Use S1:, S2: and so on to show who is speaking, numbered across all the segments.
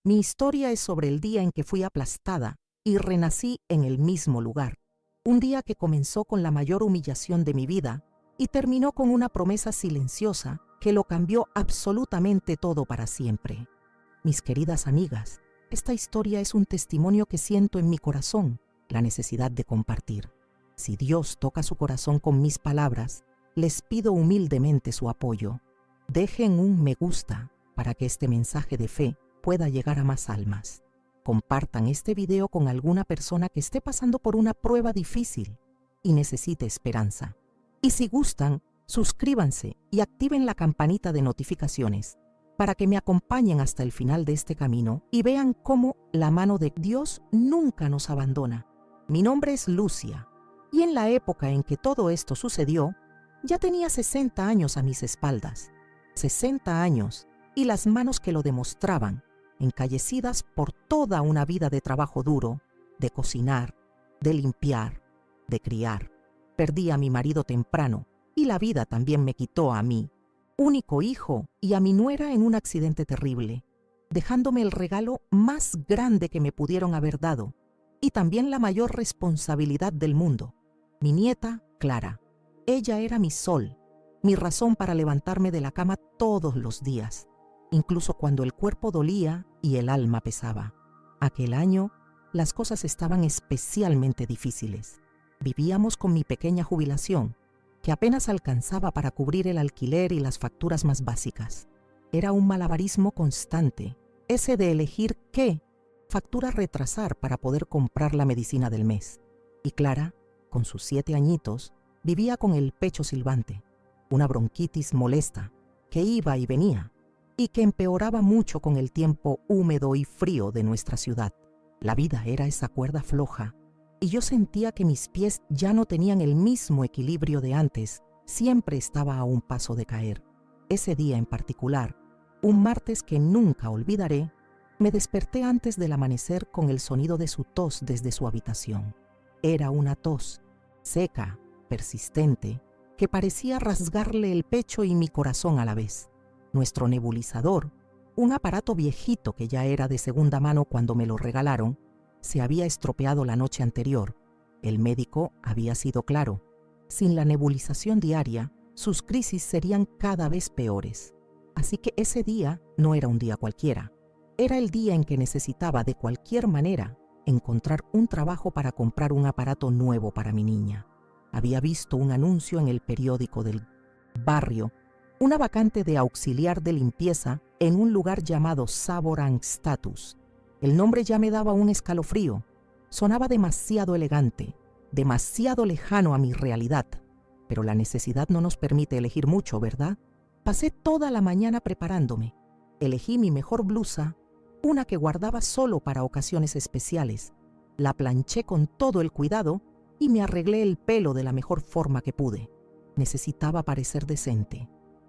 S1: Mi historia es sobre el día en que fui aplastada y renací en el mismo lugar. Un día que comenzó con la mayor humillación de mi vida y terminó con una promesa silenciosa que lo cambió absolutamente todo para siempre. Mis queridas amigas, esta historia es un testimonio que siento en mi corazón, la necesidad de compartir. Si Dios toca su corazón con mis palabras, les pido humildemente su apoyo. Dejen un me gusta para que este mensaje de fe pueda llegar a más almas. Compartan este video con alguna persona que esté pasando por una prueba difícil y necesite esperanza. Y si gustan, suscríbanse y activen la campanita de notificaciones para que me acompañen hasta el final de este camino y vean cómo la mano de Dios nunca nos abandona. Mi nombre es Lucia y en la época en que todo esto sucedió, ya tenía 60 años a mis espaldas. 60 años y las manos que lo demostraban, encallecidas por toda una vida de trabajo duro, de cocinar, de limpiar, de criar. Perdí a mi marido temprano y la vida también me quitó a mí, único hijo, y a mi nuera en un accidente terrible, dejándome el regalo más grande que me pudieron haber dado y también la mayor responsabilidad del mundo, mi nieta Clara. Ella era mi sol, mi razón para levantarme de la cama todos los días, incluso cuando el cuerpo dolía y el alma pesaba. Aquel año, las cosas estaban especialmente difíciles. Vivíamos con mi pequeña jubilación, que apenas alcanzaba para cubrir el alquiler y las facturas más básicas. Era un malabarismo constante, ese de elegir qué factura retrasar para poder comprar la medicina del mes. Y Clara, con sus 7 añitos, vivía con el pecho silbante, una bronquitis molesta que iba y venía y que empeoraba mucho con el tiempo húmedo y frío de nuestra ciudad. La vida era esa cuerda floja y yo sentía que mis pies ya no tenían el mismo equilibrio de antes, siempre estaba a un paso de caer. Ese día en particular, un martes que nunca olvidaré, me desperté antes del amanecer con el sonido de su tos desde su habitación. Era una tos seca, persistente, que parecía rasgarle el pecho y mi corazón a la vez. Nuestro nebulizador, un aparato viejito que ya era de segunda mano cuando me lo regalaron, se había estropeado la noche anterior. El médico había sido claro: sin la nebulización diaria, sus crisis serían cada vez peores. Así que ese día no era un día cualquiera. Era el día en que necesitaba de cualquier manera encontrar un trabajo para comprar un aparato nuevo para mi niña. Había visto un anuncio en el periódico del barrio, una vacante de auxiliar de limpieza en un lugar llamado Sabor and Status. El nombre ya me daba un escalofrío. Sonaba demasiado elegante, demasiado lejano a mi realidad. Pero la necesidad no nos permite elegir mucho, ¿verdad? Pasé toda la mañana preparándome. Elegí mi mejor blusa, una que guardaba solo para ocasiones especiales. La planché con todo el cuidado y me arreglé el pelo de la mejor forma que pude. Necesitaba parecer decente.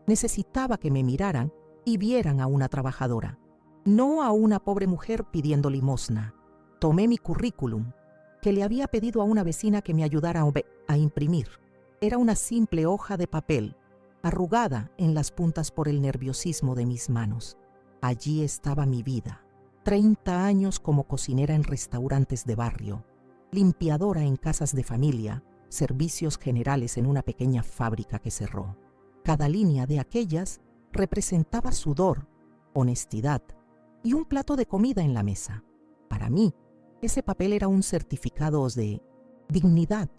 S1: Necesitaba que me miraran y vieran a una trabajadora, no a una pobre mujer pidiendo limosna. Tomé mi currículum, que le había pedido a una vecina que me ayudara a imprimir. Era una simple hoja de papel, arrugada en las puntas por el nerviosismo de mis manos. Allí estaba mi vida: 30 años como cocinera en restaurantes de barrio, limpiadora en casas de familia, servicios generales en una pequeña fábrica que cerró. Cada línea de aquellas representaba sudor, honestidad y un plato de comida en la mesa. Para mí, ese papel era un certificado de dignidad,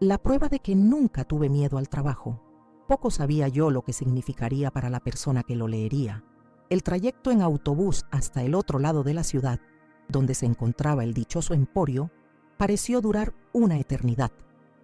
S1: la prueba de que nunca tuve miedo al trabajo. Poco sabía yo lo que significaría para la persona que lo leería. El trayecto en autobús hasta el otro lado de la ciudad, donde se encontraba el dichoso emporio, pareció durar una eternidad.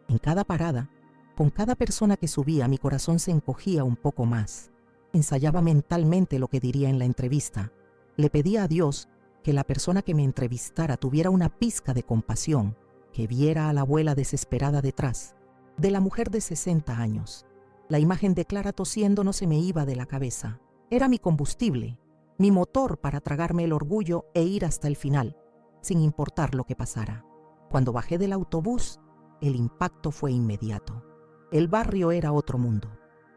S1: En cada parada, con cada persona que subía, mi corazón se encogía un poco más. Ensayaba mentalmente lo que diría en la entrevista. Le pedía a Dios que la persona que me entrevistara tuviera una pizca de compasión, que viera a la abuela desesperada detrás, de la mujer de 60 años. La imagen de Clara tosiendo no se me iba de la cabeza. Era mi combustible, mi motor para tragarme el orgullo e ir hasta el final, sin importar lo que pasara. Cuando bajé del autobús, el impacto fue inmediato. El barrio era otro mundo.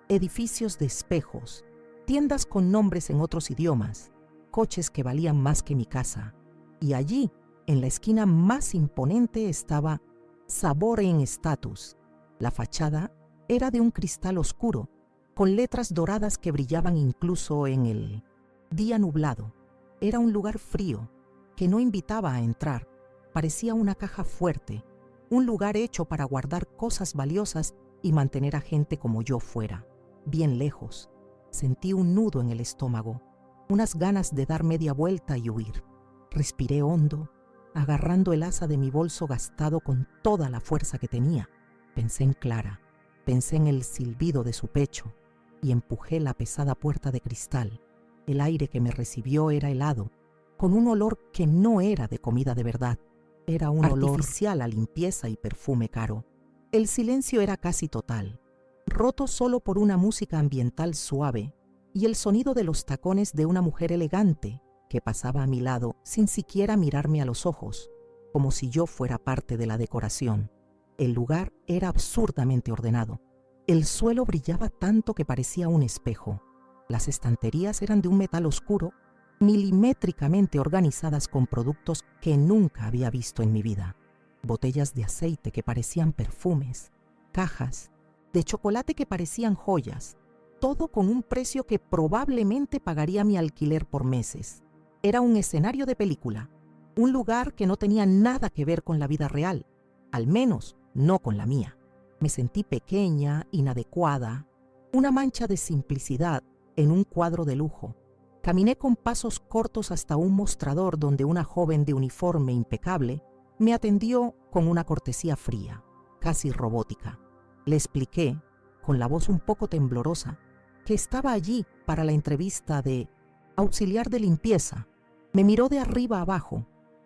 S1: Edificios de espejos, tiendas con nombres en otros idiomas, coches que valían más que mi casa. Y allí, en la esquina más imponente, estaba Sabor en Status. La fachada era de un cristal oscuro, con letras doradas que brillaban incluso en el día nublado. Era un lugar frío, que no invitaba a entrar. Parecía una caja fuerte, un lugar hecho para guardar cosas valiosas y mantener a gente como yo fuera, bien lejos. Sentí un nudo en el estómago, unas ganas de dar media vuelta y huir. Respiré hondo, agarrando el asa de mi bolso gastado con toda la fuerza que tenía. Pensé en Clara, pensé en el silbido de su pecho y empujé la pesada puerta de cristal. El aire que me recibió era helado, con un olor que no era de comida de verdad. Era un olor artificial a limpieza y perfume caro. El silencio era casi total, roto solo por una música ambiental suave y el sonido de los tacones de una mujer elegante que pasaba a mi lado sin siquiera mirarme a los ojos, como si yo fuera parte de la decoración. El lugar era absurdamente ordenado. El suelo brillaba tanto que parecía un espejo. Las estanterías eran de un metal oscuro, milimétricamente organizadas con productos que nunca había visto en mi vida. Botellas de aceite que parecían perfumes, cajas de chocolate que parecían joyas, todo con un precio que probablemente pagaría mi alquiler por meses. Era un escenario de película, un lugar que no tenía nada que ver con la vida real, al menos no con la mía. Me sentí pequeña, inadecuada, una mancha de simplicidad en un cuadro de lujo. Caminé con pasos cortos hasta un mostrador donde una joven de uniforme impecable me atendió con una cortesía fría, casi robótica. Le expliqué, con la voz un poco temblorosa, que estaba allí para la entrevista de auxiliar de limpieza. Me miró de arriba abajo,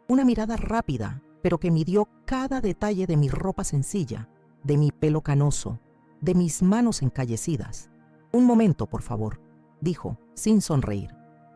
S1: una mirada rápida, pero que midió cada detalle de mi ropa sencilla, de mi pelo canoso, de mis manos encallecidas. «Un momento, por favor», dijo, sin sonreír.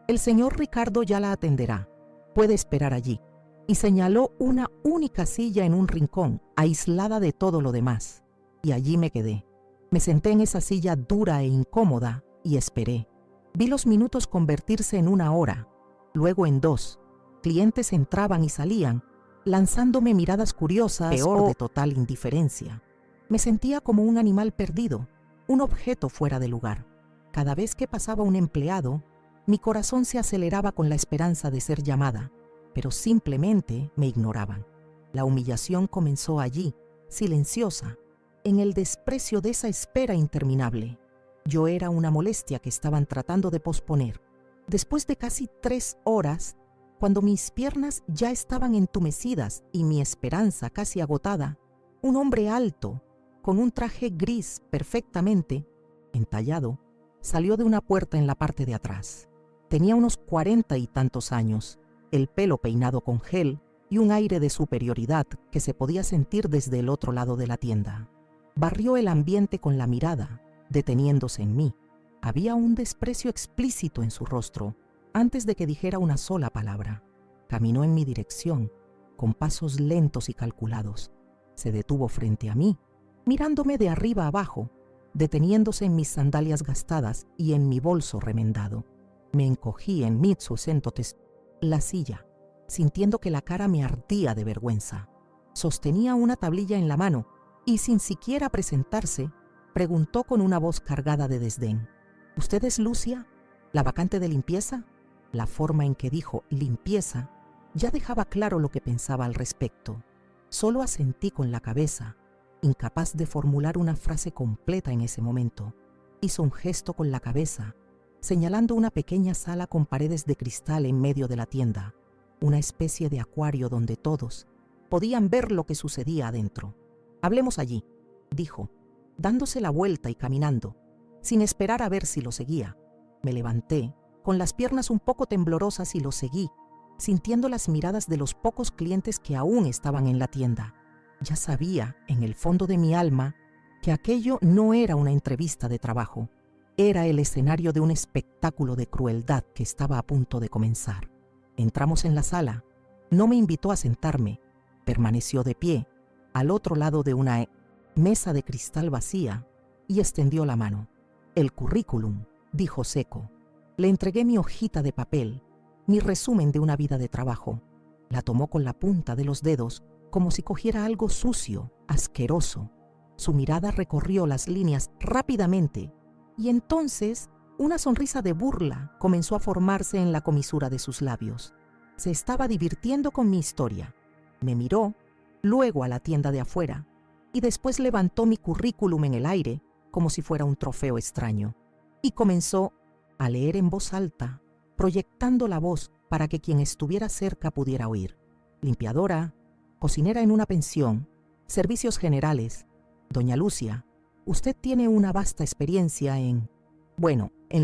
S1: «El señor Ricardo ya la atenderá. Puede esperar allí». Y señaló una única silla en un rincón, aislada de todo lo demás. Y allí me quedé. Me senté en esa silla dura e incómoda y esperé. Vi los minutos convertirse en una hora, luego en 2. Clientes entraban y salían, lanzándome miradas curiosas, peor de total indiferencia. Me sentía como un animal perdido, un objeto fuera de lugar. Cada vez que pasaba un empleado, mi corazón se aceleraba con la esperanza de ser llamada, pero simplemente me ignoraban. La humillación comenzó allí, silenciosa, en el desprecio de esa espera interminable. Yo era una molestia que estaban tratando de posponer. Después de casi 3 horas, cuando mis piernas ya estaban entumecidas y mi esperanza casi agotada, un hombre alto, con un traje gris perfectamente entallado, salió de una puerta en la parte de atrás. Tenía unos 40 y tantos años, el pelo peinado con gel y un aire de superioridad que se podía sentir desde el otro lado de la tienda. Barrió el ambiente con la mirada, deteniéndose en mí. Había un desprecio explícito en su rostro, antes de que dijera una sola palabra. Caminó en mi dirección, con pasos lentos y calculados. Se detuvo frente a mí, mirándome de arriba abajo, deteniéndose en mis sandalias gastadas y en mi bolso remendado. Me encogí en la silla, sintiendo que la cara me ardía de vergüenza. Sostenía una tablilla en la mano y, sin siquiera presentarse, preguntó con una voz cargada de desdén: «¿Usted es Lucia, la vacante de limpieza?». La forma en que dijo limpieza ya dejaba claro lo que pensaba al respecto. Solo asentí con la cabeza, incapaz de formular una frase completa en ese momento. Hizo un gesto con la cabeza, señalando una pequeña sala con paredes de cristal en medio de la tienda, una especie de acuario donde todos podían ver lo que sucedía adentro. «Hablemos allí», dijo, dándose la vuelta y caminando, sin esperar a ver si lo seguía. Me levanté, con las piernas un poco temblorosas, y lo seguí, sintiendo las miradas de los pocos clientes que aún estaban en la tienda. Ya sabía, en el fondo de mi alma, que aquello no era una entrevista de trabajo. Era el escenario de un espectáculo de crueldad que estaba a punto de comenzar. Entramos en la sala. No me invitó a sentarme. Permaneció de pie, al otro lado de una mesa de cristal vacía, y extendió la mano. «El currículum», dijo seco. Le entregué mi hojita de papel, mi resumen de una vida de trabajo. La tomó con la punta de los dedos, como si cogiera algo sucio, asqueroso. Su mirada recorrió las líneas rápidamente y entonces una sonrisa de burla comenzó a formarse en la comisura de sus labios. Se estaba divirtiendo con mi historia. Me miró, luego a la tienda de afuera, y después levantó mi currículum en el aire como si fuera un trofeo extraño, y comenzó a leer en voz alta, proyectando la voz para que quien estuviera cerca pudiera oír. Limpiadora, cocinera en una pensión, servicios generales. Doña Lucia, usted tiene una vasta experiencia en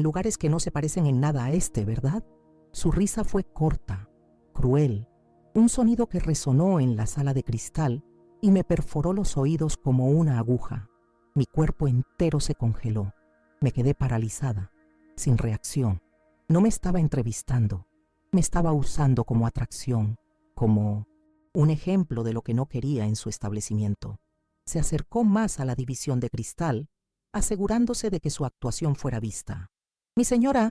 S1: lugares que no se parecen en nada a este, ¿verdad? Su risa fue corta, cruel, un sonido que resonó en la sala de cristal y me perforó los oídos como una aguja. Mi cuerpo entero se congeló. Me quedé paralizada, sin reacción. No me estaba entrevistando, me estaba usando como atracción, como un ejemplo de lo que no quería en su establecimiento. Se acercó más a la división de cristal, asegurándose de que su actuación fuera vista. «Mi señora,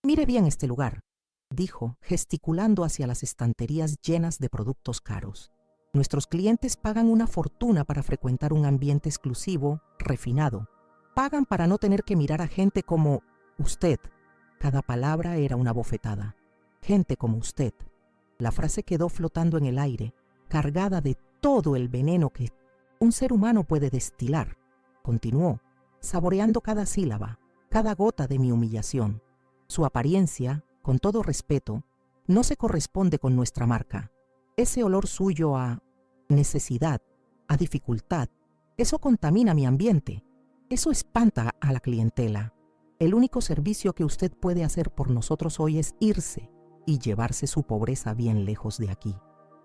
S1: mire bien este lugar», dijo, gesticulando hacia las estanterías llenas de productos caros. «Nuestros clientes pagan una fortuna para frecuentar un ambiente exclusivo, refinado. Pagan para no tener que mirar a gente como usted». Cada palabra era una bofetada. «Gente como usted». La frase quedó flotando en el aire, cargada de todo el veneno que un ser humano puede destilar. Continuó, saboreando cada sílaba, cada gota de mi humillación. Su apariencia, con todo respeto, no se corresponde con nuestra marca. Ese olor suyo a necesidad, a dificultad, eso contamina mi ambiente. Eso espanta a la clientela. El único servicio que usted puede hacer por nosotros hoy es irse y llevarse su pobreza bien lejos de aquí.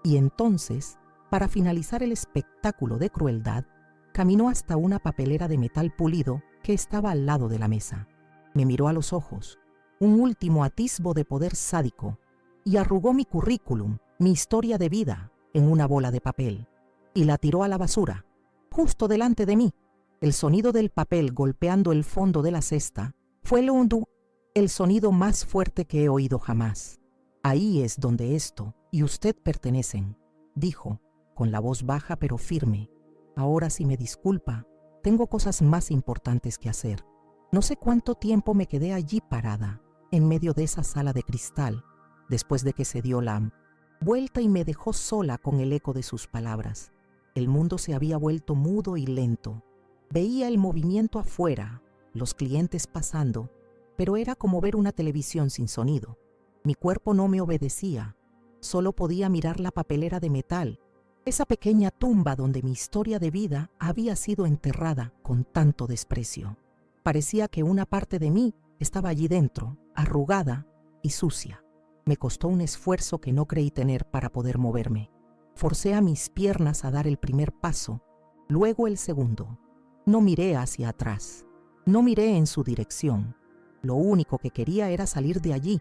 S1: Y entonces, para finalizar el espectáculo de crueldad, caminó hasta una papelera de metal pulido que estaba al lado de la mesa. Me miró a los ojos, un último atisbo de poder sádico, y arrugó mi currículum, mi historia de vida, en una bola de papel, y la tiró a la basura, justo delante de mí. El sonido del papel golpeando el fondo de la cesta fue el sonido más fuerte que he oído jamás. «Ahí es donde esto y usted pertenecen», dijo, con la voz baja pero firme. «Ahora, si me disculpa, tengo cosas más importantes que hacer». No sé cuánto tiempo me quedé allí parada, en medio de esa sala de cristal, después de que se dio la vuelta y me dejó sola con el eco de sus palabras. El mundo se había vuelto mudo y lento. Veía el movimiento afuera, los clientes pasando, pero era como ver una televisión sin sonido. Mi cuerpo no me obedecía, solo podía mirar la papelera de metal, esa pequeña tumba donde mi historia de vida había sido enterrada con tanto desprecio. Parecía que una parte de mí estaba allí dentro, arrugada y sucia. Me costó un esfuerzo que no creí tener para poder moverme. Forcé a mis piernas a dar el primer paso, luego el segundo. No miré hacia atrás, no miré en su dirección. Lo único que quería era salir de allí,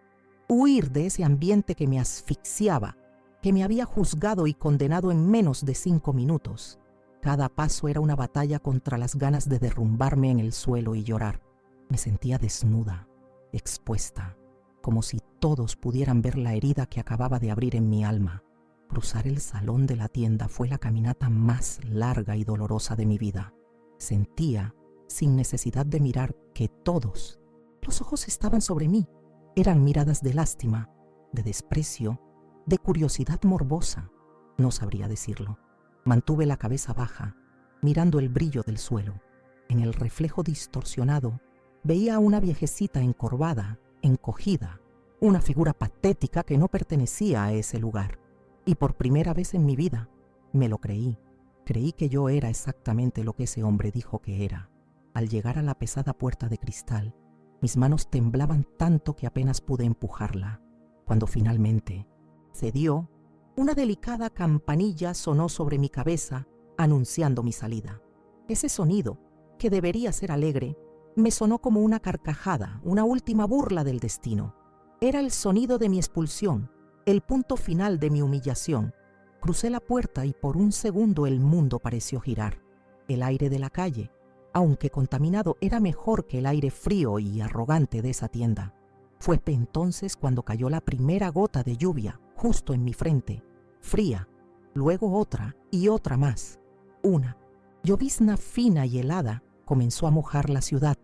S1: huir de ese ambiente que me asfixiaba, que me había juzgado y condenado en menos de 5 minutos. Cada paso era una batalla contra las ganas de derrumbarme en el suelo y llorar. Me sentía desnuda, expuesta, como si todos pudieran ver la herida que acababa de abrir en mi alma. Cruzar el salón de la tienda fue la caminata más larga y dolorosa de mi vida. Sentía, sin necesidad de mirar, que todos los ojos estaban sobre mí. Eran miradas de lástima, de desprecio, de curiosidad morbosa. No sabría decirlo. Mantuve la cabeza baja, mirando el brillo del suelo. En el reflejo distorsionado, veía a una viejecita encorvada, encogida, una figura patética que no pertenecía a ese lugar. Y por primera vez en mi vida, me lo creí. Creí que yo era exactamente lo que ese hombre dijo que era. Al llegar a la pesada puerta de cristal, mis manos temblaban tanto que apenas pude empujarla. Cuando finalmente cedió, una delicada campanilla sonó sobre mi cabeza, anunciando mi salida. Ese sonido, que debería ser alegre, me sonó como una carcajada, una última burla del destino. Era el sonido de mi expulsión, el punto final de mi humillación. Crucé la puerta y por un segundo el mundo pareció girar. El aire de la calle, aunque contaminado, era mejor que el aire frío y arrogante de esa tienda. Fue entonces cuando cayó la primera gota de lluvia justo en mi frente, fría, luego otra y otra más. Una llovizna fina y helada comenzó a mojar la ciudad,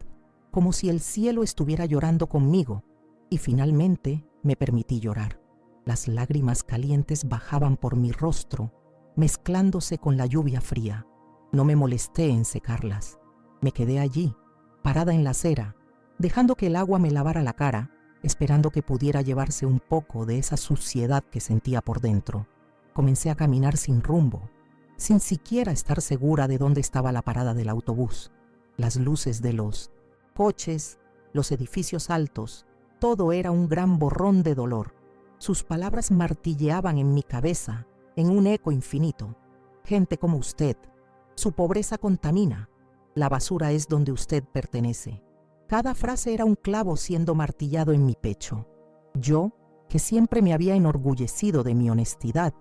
S1: como si el cielo estuviera llorando conmigo, y finalmente me permití llorar. Las lágrimas calientes bajaban por mi rostro, mezclándose con la lluvia fría. No me molesté en secarlas. Me quedé allí, parada en la acera, dejando que el agua me lavara la cara, esperando que pudiera llevarse un poco de esa suciedad que sentía por dentro. Comencé a caminar sin rumbo, sin siquiera estar segura de dónde estaba la parada del autobús. Las luces de los coches, los edificios altos, todo era un gran borrón de dolor. Sus palabras martilleaban en mi cabeza, en un eco infinito. Gente como usted, su pobreza contamina. La basura es donde usted pertenece. Cada frase era un clavo siendo martillado en mi pecho. Yo, que siempre me había enorgullecido de mi honestidad,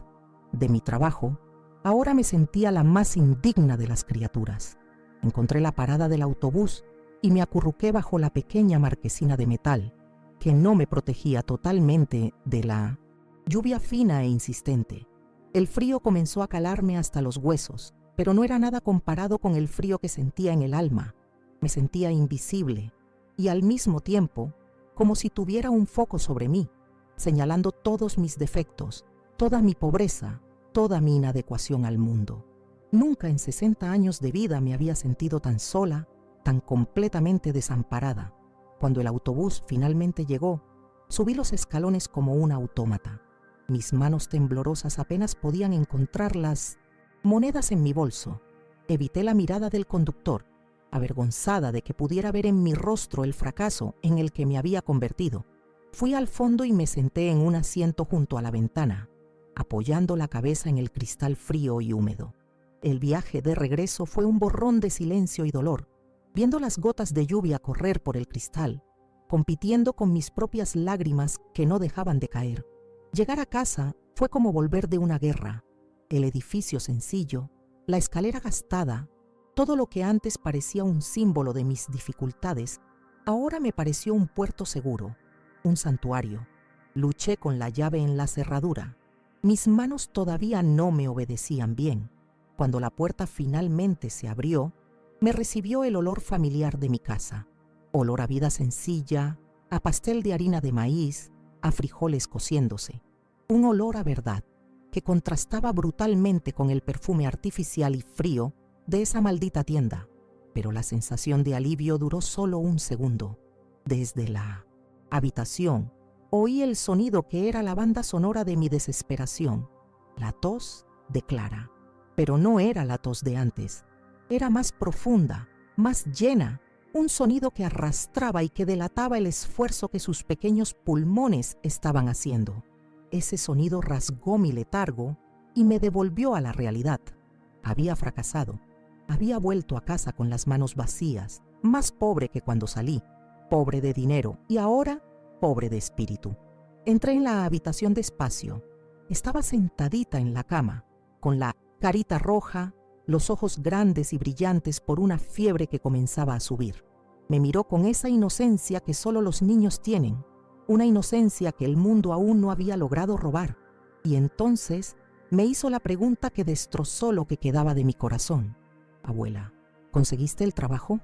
S1: de mi trabajo, ahora me sentía la más indigna de las criaturas. Encontré la parada del autobús y me acurruqué bajo la pequeña marquesina de metal, que no me protegía totalmente de la lluvia fina e insistente. El frío comenzó a calarme hasta los huesos, pero no era nada comparado con el frío que sentía en el alma. Me sentía invisible y al mismo tiempo como si tuviera un foco sobre mí, señalando todos mis defectos, toda mi pobreza, toda mi inadecuación al mundo. Nunca en 60 años de vida me había sentido tan sola, tan completamente desamparada. Cuando el autobús finalmente llegó, subí los escalones como un autómata. Mis manos temblorosas apenas podían encontrar las monedas en mi bolso. Evité la mirada del conductor, avergonzada de que pudiera ver en mi rostro el fracaso en el que me había convertido. Fui al fondo y me senté en un asiento junto a la ventana, apoyando la cabeza en el cristal frío y húmedo. El viaje de regreso fue un borrón de silencio y dolor, viendo las gotas de lluvia correr por el cristal, compitiendo con mis propias lágrimas que no dejaban de caer. Llegar a casa fue como volver de una guerra. El edificio sencillo, la escalera gastada, todo lo que antes parecía un símbolo de mis dificultades, ahora me pareció un puerto seguro, un santuario. Luché con la llave en la cerradura. Mis manos todavía no me obedecían bien. Cuando la puerta finalmente se abrió, me recibió el olor familiar de mi casa. Olor a vida sencilla, a pastel de harina de maíz, a frijoles cociéndose. Un olor a verdad que contrastaba brutalmente con el perfume artificial y frío de esa maldita tienda. Pero la sensación de alivio duró solo un segundo. Desde la habitación oí el sonido que era la banda sonora de mi desesperación, la tos de Clara. Pero no era la tos de antes. Era más profunda, más llena, un sonido que arrastraba y que delataba el esfuerzo que sus pequeños pulmones estaban haciendo. Ese sonido rasgó mi letargo y me devolvió a la realidad. Había fracasado. Había vuelto a casa con las manos vacías, más pobre que cuando salí, pobre de dinero y ahora pobre de espíritu. Entré en la habitación despacio. Estaba sentadita en la cama, con la carita roja, los ojos grandes y brillantes por una fiebre que comenzaba a subir. Me miró con esa inocencia que solo los niños tienen, una inocencia que el mundo aún no había logrado robar. Y entonces me hizo la pregunta que destrozó lo que quedaba de mi corazón. Abuela, ¿conseguiste el trabajo?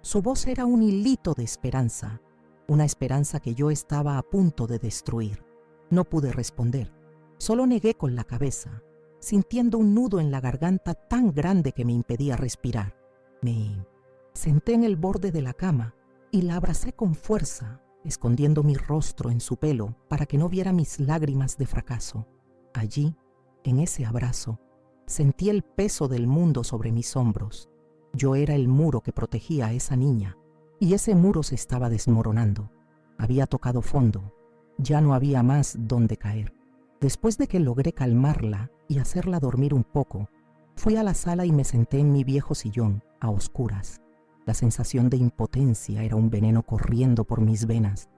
S1: Su voz era un hilito de esperanza, una esperanza que yo estaba a punto de destruir. No pude responder, solo negué con la cabeza, sintiendo un nudo en la garganta tan grande que me impedía respirar. Me senté en el borde de la cama y la abracé con fuerza, escondiendo mi rostro en su pelo para que no viera mis lágrimas de fracaso. Allí, en ese abrazo, sentí el peso del mundo sobre mis hombros. Yo era el muro que protegía a esa niña, y ese muro se estaba desmoronando. Había tocado fondo. Ya no había más dónde caer. Después de que logré calmarla y hacerla dormir un poco, fui a la sala y me senté en mi viejo sillón, a oscuras. La sensación de impotencia era un veneno corriendo por mis venas.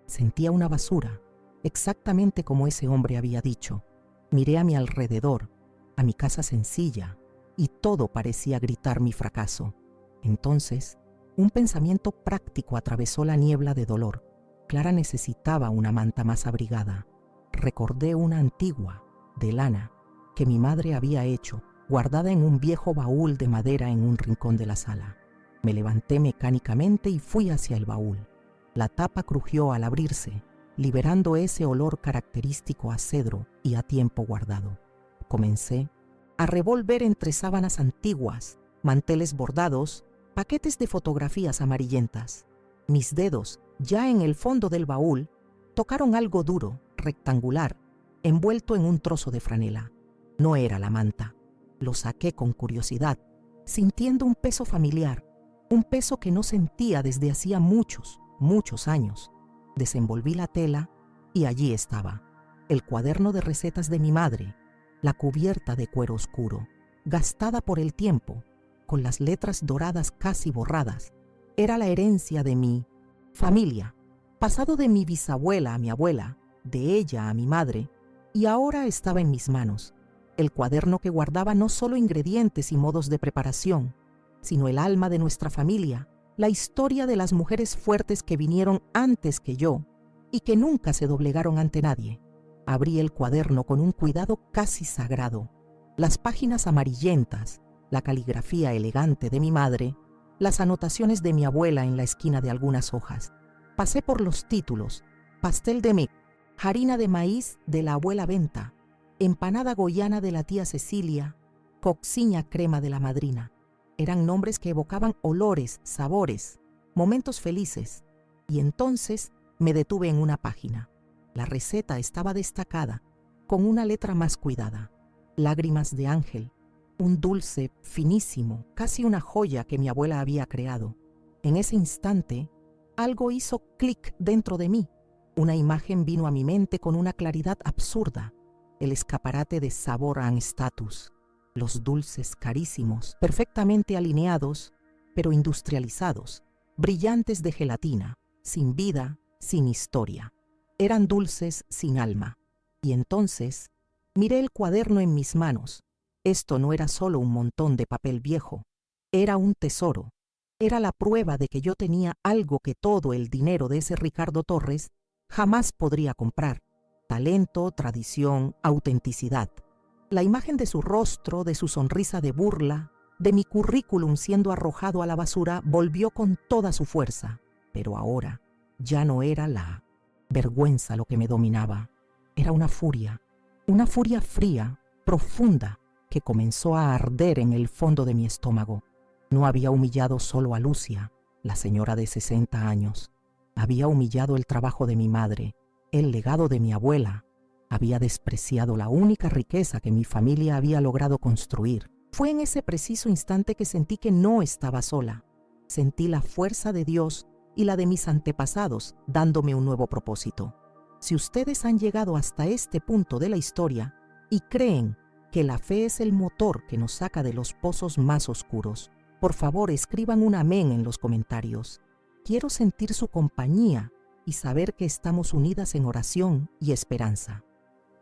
S1: Sentía una basura, exactamente como ese hombre había dicho. Miré a mi alrededor, a mi casa sencilla, y todo parecía gritar mi fracaso. Entonces, un pensamiento práctico atravesó la niebla de dolor. Clara necesitaba una manta más abrigada. Recordé una antigua, de lana, que mi madre había hecho, guardada en un viejo baúl de madera en un rincón de la sala. Me levanté mecánicamente y fui hacia el baúl. La tapa crujió al abrirse, liberando ese olor característico a cedro y a tiempo guardado. Comencé a revolver entre sábanas antiguas, manteles bordados, paquetes de fotografías amarillentas. Mis dedos, ya en el fondo del baúl, tocaron algo duro, rectangular, envuelto en un trozo de franela. No era la manta. Lo saqué con curiosidad, sintiendo un peso familiar, un peso que no sentía desde hacía muchos años. Desenvolví la tela y allí estaba, el cuaderno de recetas de mi madre, la cubierta de cuero oscuro, gastada por el tiempo, con las letras doradas casi borradas. Era la herencia de mi familia, pasado de mi bisabuela a mi abuela, de ella a mi madre, y ahora estaba en mis manos. El cuaderno que guardaba no solo ingredientes y modos de preparación, sino el alma de nuestra familia, la historia de las mujeres fuertes que vinieron antes que yo y que nunca se doblegaron ante nadie. Abrí el cuaderno con un cuidado casi sagrado. Las páginas amarillentas, la caligrafía elegante de mi madre, las anotaciones de mi abuela en la esquina de algunas hojas. Pasé por los títulos: pastel de mic, harina de maíz de la abuela Benta, empanada goiana de la tía Cecilia, coxiña crema de la madrina. Eran nombres que evocaban olores, sabores, momentos felices. Y entonces me detuve en una página. La receta estaba destacada, con una letra más cuidada. Lágrimas de ángel, un dulce finísimo, casi una joya que mi abuela había creado. En ese instante, algo hizo clic dentro de mí. Una imagen vino a mi mente con una claridad absurda. El escaparate de Sabor and Status. Los dulces carísimos, perfectamente alineados, pero industrializados, brillantes de gelatina, sin vida, sin historia. Eran dulces sin alma. Y entonces miré el cuaderno en mis manos. Esto no era solo un montón de papel viejo, era un tesoro. Era la prueba de que yo tenía algo que todo el dinero de ese Ricardo Torres jamás podría comprar: talento, tradición, autenticidad. La imagen de su rostro, de su sonrisa de burla, de mi currículum siendo arrojado a la basura, volvió con toda su fuerza. Pero ahora ya no era la vergüenza lo que me dominaba. Era una furia fría, profunda, que comenzó a arder en el fondo de mi estómago. No había humillado solo a Lucia, la señora de 60 años. Había humillado el trabajo de mi madre, el legado de mi abuela. Había despreciado la única riqueza que mi familia había logrado construir. Fue en ese preciso instante que sentí que no estaba sola. Sentí la fuerza de Dios y la de mis antepasados dándome un nuevo propósito. Si ustedes han llegado hasta este punto de la historia y creen que la fe es el motor que nos saca de los pozos más oscuros, por favor escriban un amén en los comentarios. Quiero sentir su compañía y saber que estamos unidas en oración y esperanza.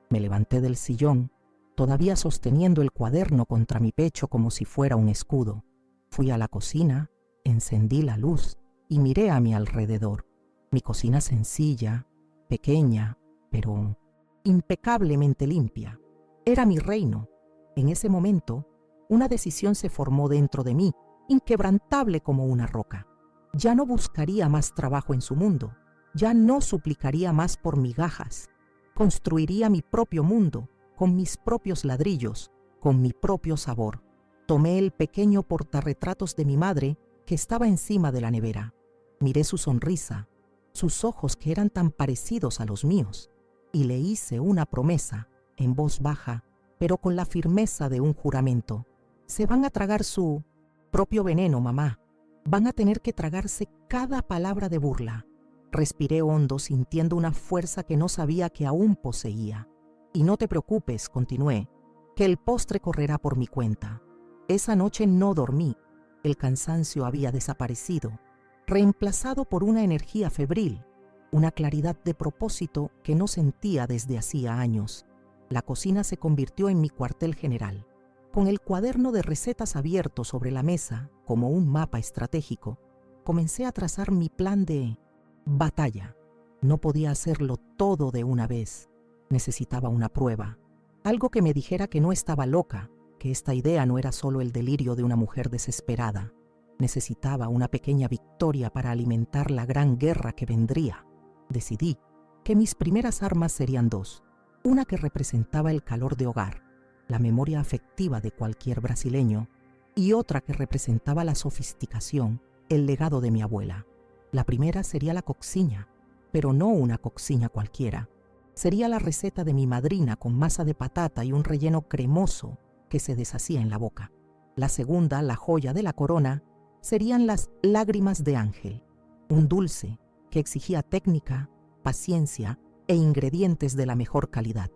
S1: Me levanté del sillón, todavía sosteniendo el cuaderno contra mi pecho como si fuera un escudo. Fui a la cocina, encendí la luz y miré a mi alrededor. Mi cocina sencilla, pequeña, pero impecablemente limpia. Era mi reino. En ese momento, una decisión se formó dentro de mí, inquebrantable como una roca. Ya no buscaría más trabajo en su mundo. Ya no suplicaría más por migajas. Construiría mi propio mundo, con mis propios ladrillos, con mi propio sabor. Tomé el pequeño portarretratos de mi madre que estaba encima de la nevera. Miré su sonrisa, sus ojos que eran tan parecidos a los míos, y le hice una promesa, en voz baja, pero con la firmeza de un juramento. Se van a tragar su propio veneno, mamá. Van a tener que tragarse cada palabra de burla. Respiré hondo, sintiendo una fuerza que no sabía que aún poseía. Y no te preocupes, continué, que el postre correrá por mi cuenta. Esa noche no dormí. El cansancio había desaparecido, reemplazado por una energía febril, una claridad de propósito que no sentía desde hacía años. La cocina se convirtió en mi cuartel general. Con el cuaderno de recetas abierto sobre la mesa, como un mapa estratégico, comencé a trazar mi plan de batalla. No podía hacerlo todo de una vez. Necesitaba una prueba. Algo que me dijera que no estaba loca, que esta idea no era solo el delirio de una mujer desesperada. Necesitaba una pequeña victoria para alimentar la gran guerra que vendría. Decidí que mis primeras armas serían dos. Una que representaba el calor de hogar, la memoria afectiva de cualquier brasileño, y otra que representaba la sofisticación, el legado de mi abuela. La primera sería la coxiña, pero no una coxiña cualquiera. Sería la receta de mi madrina con masa de patata y un relleno cremoso que se deshacía en la boca. La segunda, la joya de la corona, serían las lágrimas de ángel, un dulce que exigía técnica, paciencia e ingredientes de la mejor calidad.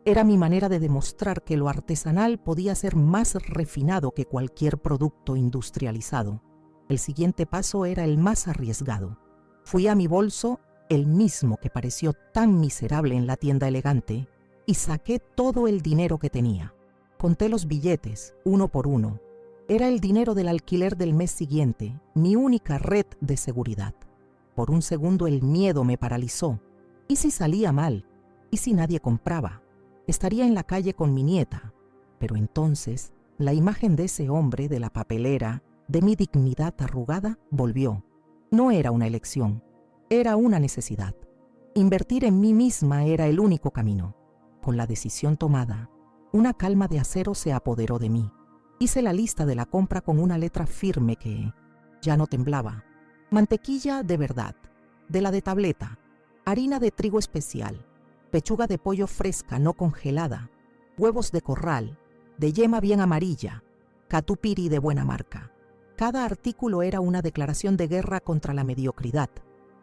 S1: Era mi manera de demostrar que lo artesanal podía ser más refinado que cualquier producto industrializado. El siguiente paso era el más arriesgado. Fui a mi bolso, el mismo que pareció tan miserable en la tienda elegante, y saqué todo el dinero que tenía. Conté los billetes, uno por uno. Era el dinero del alquiler del mes siguiente, mi única red de seguridad. Por un segundo el miedo me paralizó. ¿Y si salía mal? ¿Y si nadie compraba? Estaría en la calle con mi nieta. Pero entonces, la imagen de ese hombre, de la papelera, de mi dignidad arrugada, volvió. No era una elección, era una necesidad. Invertir en mí misma era el único camino. Con la decisión tomada, una calma de acero se apoderó de mí. Hice la lista de la compra con una letra firme que ya no temblaba. Mantequilla de verdad, de la de tableta, harina de trigo especial, pechuga de pollo fresca no congelada, huevos de corral, de yema bien amarilla, catupiry de buena marca. Cada artículo era una declaración de guerra contra la mediocridad,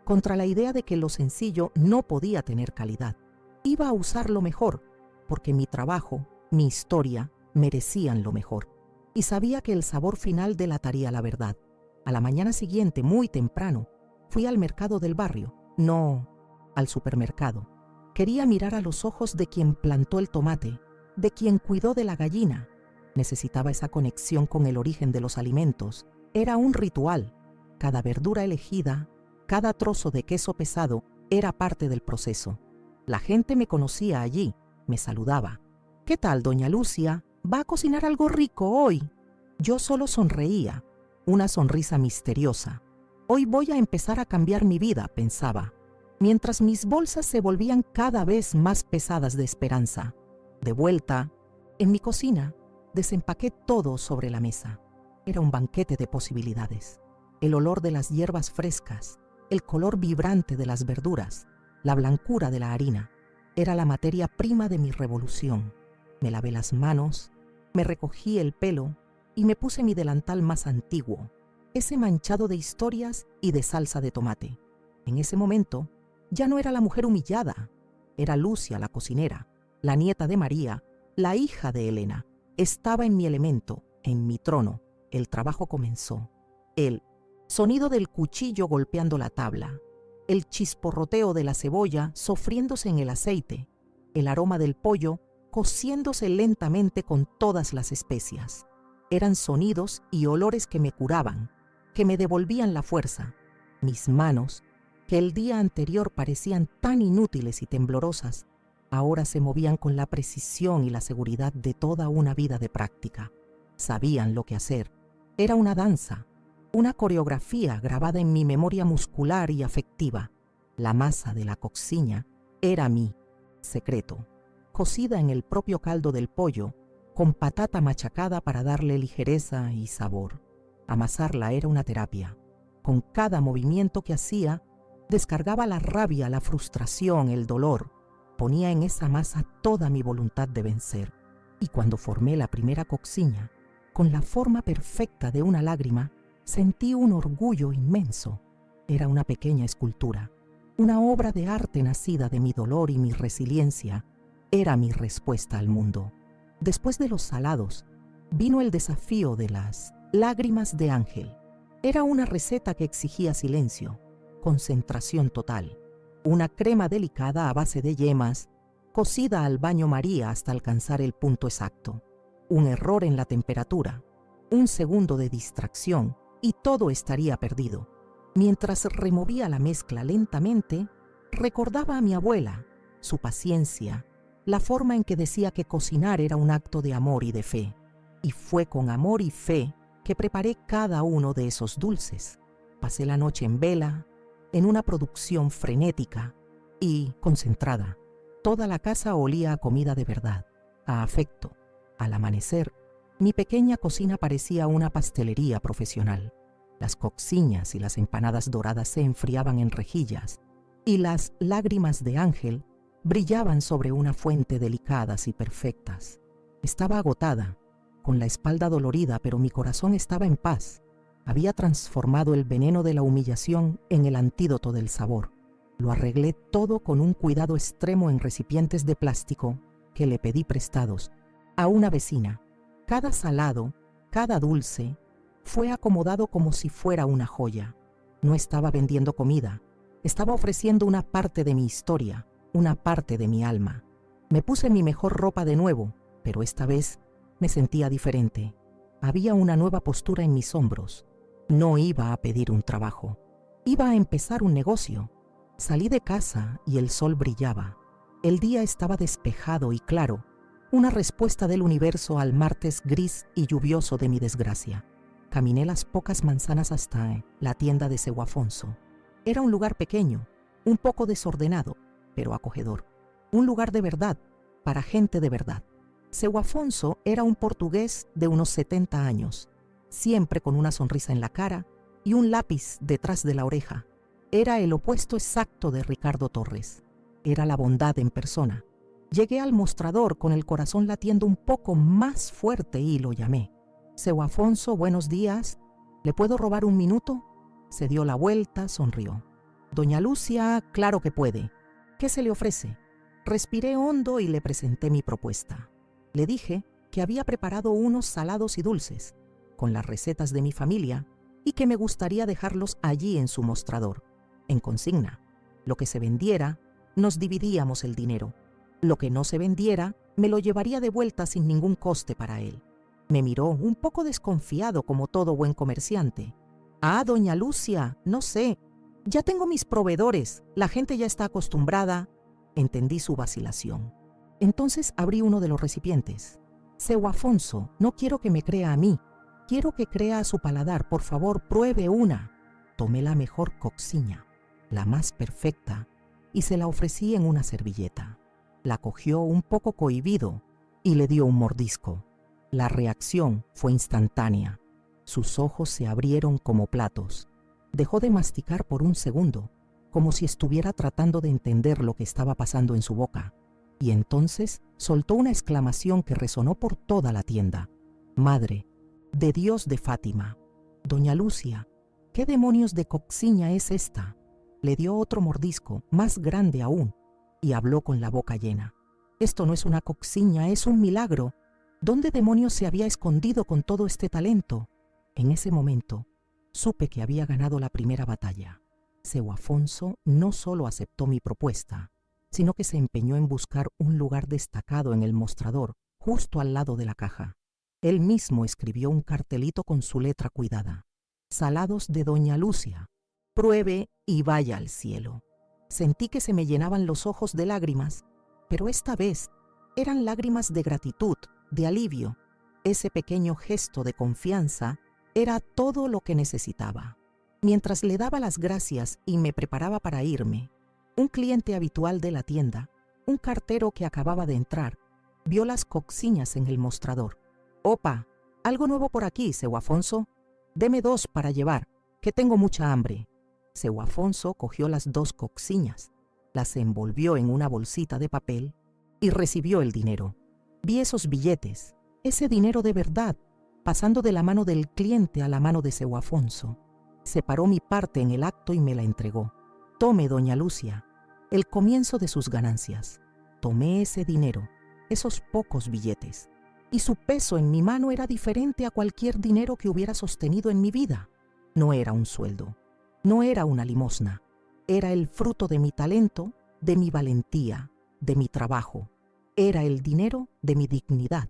S1: contra la idea de que lo sencillo no podía tener calidad. Iba a usar lo mejor, porque mi trabajo, mi historia, merecían lo mejor. Y sabía que el sabor final delataría la verdad. A la mañana siguiente, muy temprano, fui al mercado del barrio, no al supermercado. Quería mirar a los ojos de quien plantó el tomate, de quien cuidó de la gallina. Necesitaba esa conexión con el origen de los alimentos. Era un ritual. Cada verdura elegida, cada trozo de queso pesado, era parte del proceso. La gente me conocía allí, me saludaba. ¿Qué tal, doña Lucia? ¿Va a cocinar algo rico hoy? Yo solo sonreía, una sonrisa misteriosa. Hoy voy a empezar a cambiar mi vida, pensaba, mientras mis bolsas se volvían cada vez más pesadas de esperanza. De vuelta, en mi cocina, desempaqué todo sobre la mesa. Era un banquete de posibilidades. El olor de las hierbas frescas, el color vibrante de las verduras, la blancura de la harina. Era la materia prima de mi revolución. Me lavé las manos, me recogí el pelo y me puse mi delantal más antiguo, ese manchado de historias y de salsa de tomate. En ese momento, ya no era la mujer humillada, era Lucia, la cocinera, la nieta de María, la hija de Elena. Estaba en mi elemento, en mi trono. El trabajo comenzó. El sonido del cuchillo golpeando la tabla, el chisporroteo de la cebolla sofriéndose en el aceite, el aroma del pollo cociéndose lentamente con todas las especias. Eran sonidos y olores que me curaban, que me devolvían la fuerza. Mis manos, que el día anterior parecían tan inútiles y temblorosas, ahora se movían con la precisión y la seguridad de toda una vida de práctica. Sabían lo que hacer. Era una danza, una coreografía grabada en mi memoria muscular y afectiva. La masa de la coxiña era mi secreto, cocida en el propio caldo del pollo, con patata machacada para darle ligereza y sabor. Amasarla era una terapia. Con cada movimiento que hacía, descargaba la rabia, la frustración, el dolor. Ponía en esa masa toda mi voluntad de vencer. Y cuando formé la primera coxiña, con la forma perfecta de una lágrima, sentí un orgullo inmenso. Era una pequeña escultura, una obra de arte nacida de mi dolor y mi resiliencia. Era mi respuesta al mundo. Después de los salados, vino el desafío de las lágrimas de ángel. Era una receta que exigía silencio, concentración total. Una crema delicada a base de yemas, cocida al baño María hasta alcanzar el punto exacto. Un error en la temperatura, un segundo de distracción y todo estaría perdido. Mientras removía la mezcla lentamente, Recordaba a mi abuela, su paciencia, la forma en que decía que cocinar era un acto de amor y de fe. Y fue con amor y fe que preparé cada uno de esos dulces. Pasé la noche en vela, en una producción frenética y concentrada. Toda la casa olía a comida de verdad, a afecto. Al amanecer, mi pequeña cocina parecía una pastelería profesional. Las coxiñas y las empanadas doradas se enfriaban en rejillas y las lágrimas de Ángel brillaban sobre una fuente delicadas y perfectas. Estaba agotada, con la espalda dolorida, pero mi corazón estaba en paz. Había transformado el veneno de la humillación en el antídoto del sabor. Lo arreglé todo con un cuidado extremo en recipientes de plástico que le pedí prestados a una vecina. Cada salado, cada dulce, fue acomodado como si fuera una joya. No estaba vendiendo comida, estaba ofreciendo una parte de mi historia, una parte de mi alma. Me puse mi mejor ropa de nuevo, pero esta vez me sentía diferente. Había una nueva postura en mis hombros. No iba a pedir un trabajo, iba a empezar un negocio. Salí de casa y el sol brillaba. El día estaba despejado y claro, una respuesta del universo al martes gris y lluvioso de mi desgracia. Caminé las pocas manzanas hasta la tienda de Seu Afonso. Era un lugar pequeño, un poco desordenado, pero acogedor. Un lugar de verdad, para gente de verdad. Seu Afonso era un portugués de unos 70 años, siempre con una sonrisa en la cara y un lápiz detrás de la oreja. Era el opuesto exacto de Ricardo Torres. Era la bondad en persona. Llegué al mostrador con el corazón latiendo un poco más fuerte y lo llamé. Seu Afonso, buenos días. ¿Le puedo robar un minuto? Se dio la vuelta, sonrió. Doña Lucia, claro que puede. ¿Qué se le ofrece? Respiré hondo y le presenté mi propuesta. Le dije que había preparado unos salados y dulces, con las recetas de mi familia, y que me gustaría dejarlos allí en su mostrador, en consigna. Lo que se vendiera, nos dividíamos el dinero. Lo que no se vendiera, me lo llevaría de vuelta sin ningún coste para él. Me miró un poco desconfiado como todo buen comerciante. Ah, doña Lucia, no sé. Ya tengo mis proveedores, la gente ya está acostumbrada. Entendí su vacilación. Entonces abrí uno de los recipientes. Seu Afonso, no quiero que me crea a mí. Quiero que crea a su paladar. Por favor, pruebe una. Tomé la mejor coxiña, la más perfecta, y se la ofrecí en una servilleta. La cogió un poco cohibido y le dio un mordisco. La reacción fue instantánea. Sus ojos se abrieron como platos. Dejó de masticar por un segundo, como si estuviera tratando de entender lo que estaba pasando en su boca. Y entonces soltó una exclamación que resonó por toda la tienda. Madre, de Dios de Fátima. Doña Lucia, ¿qué demonios de coxiña es esta? Le dio otro mordisco, más grande aún, y habló con la boca llena. Esto no es una coxiña, es un milagro. ¿Dónde demonios se había escondido con todo este talento? En ese momento, supe que había ganado la primera batalla. Seu Afonso no solo aceptó mi propuesta, sino que se empeñó en buscar un lugar destacado en el mostrador, justo al lado de la caja. Él mismo escribió un cartelito con su letra cuidada. Salados de Doña Lucia. Pruebe y vaya al cielo. Sentí que se me llenaban los ojos de lágrimas, pero esta vez eran lágrimas de gratitud, de alivio. Ese pequeño gesto de confianza era todo lo que necesitaba. Mientras le daba las gracias y me preparaba para irme, un cliente habitual de la tienda, un cartero que acababa de entrar, vio las coxiñas en el mostrador. «Opa, algo nuevo por aquí, Seu Afonso. Deme 2 para llevar, que tengo mucha hambre». Seu Afonso cogió las 2 coxiñas, las envolvió en una bolsita de papel y recibió el dinero. Vi esos billetes, ese dinero de verdad, pasando de la mano del cliente a la mano de Seu Afonso. Separó mi parte en el acto y me la entregó. «Tome, doña Lucia, el comienzo de sus ganancias». Tomé ese dinero, esos pocos billetes, y su peso en mi mano era diferente a cualquier dinero que hubiera sostenido en mi vida. No era un sueldo, no era una limosna, era el fruto de mi talento, de mi valentía, de mi trabajo. Era el dinero de mi dignidad.